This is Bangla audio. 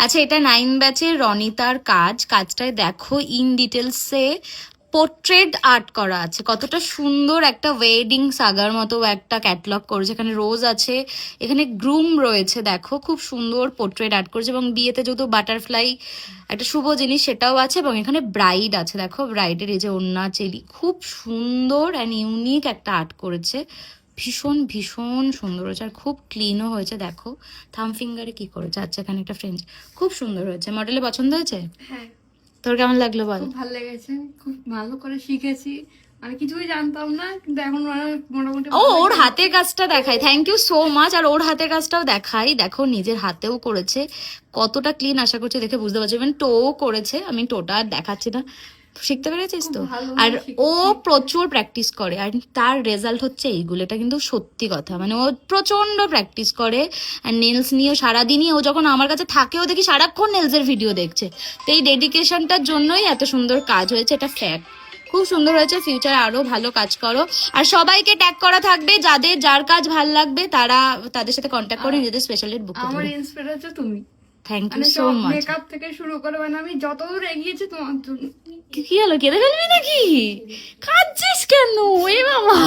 আচ্ছা, এটা 9 ব্যাচের রনিতার কাজটায় দেখো ইন ডিটেলসে পোর্ট্রেট আর্ট করা আছে, কতটা সুন্দর একটা ওয়েডিং সাগার মতো একটা ক্যাটলগ করেছে। এখানে রোজ আছে, এখানে গ্রুম রয়েছে, দেখো খুব সুন্দর পোর্ট্রেট আর্ট করেছে। এবং বিয়েতে যেহেতু বাটারফ্লাই একটা শুভ জিনিস সেটাও আছে। এবং এখানে ব্রাইড আছে, দেখো ব্রাইডের এই যে ওড়না চেলি, খুব সুন্দর অ্যান্ড ইউনিক একটা আর্ট করেছে। ভীষণ ভীষণ সুন্দর হয়েছে আর খুব ক্লিনও হয়েছে। দেখো থাম ফিঙ্গারে কি করেছে। আচ্ছা, এখানে একটা ফ্রেঞ্চ, খুব সুন্দর হয়েছে। মডেলে পছন্দ হয়েছে? হ্যাঁ, তোর কেমন লাগলো বল? খুব ভালো লেগেছে, খুব ভালো করে শিখেছি। মানে কিছুই জানতাম না, কিন্তু এখন মোটামুটি ওর হাতের কাজটা দেখাই, থ্যাংক ইউ সো মাচ। আর ওর হাতের কাজটাও দেখাই, দেখো নিজের হাতেও করেছে, কতটা ক্লিন আশা করছি দেখে বুঝতে পারছো। ইভেন টোও করেছে, আমি টোটা আর দেখাচ্ছি না। শিখতে পেরেছিস তো? আর ও প্রচুর প্র্যাকটিস করে আর তার রেজাল্ট হচ্ছে এইগুলো, এটা কিন্তু সত্যি কথা। মানে ও প্রচন্ড প্র্যাকটিস করে আর নেলস নিয়েও সারাদিনই, ও যখন আমার কাছে থাকেও দেখি সারাক্ষণ নেলসের ভিডিও দেখছে। তো এই ডেডিকেশনটার জন্যই এত সুন্দর কাজ হয়েছে, এটা ফ্যাক্ট। খুব সুন্দর হয়েছে, ফিউচারে আরো ভালো কাজ করো। আর সবাইকে ট্যাগ করা থাকবে, যাদের যার কাজ ভালো লাগবে তারা তাদের সাথে কন্ট্যাক্ট করে নিজেদের স্পেশাল ডেট বুক আমার করবে। ইন্সপিরেশন হচ্ছে তুমি। থ্যাংক ইউ মানে সো মাচ। মেকআপ থেকে শুরু করে মানে আমি যতদূর এগিয়েছি তোমার জন্য। কি হলো, কেঁদে ফেলবি নাকি? কাঁদছিস কেন এ বাবা?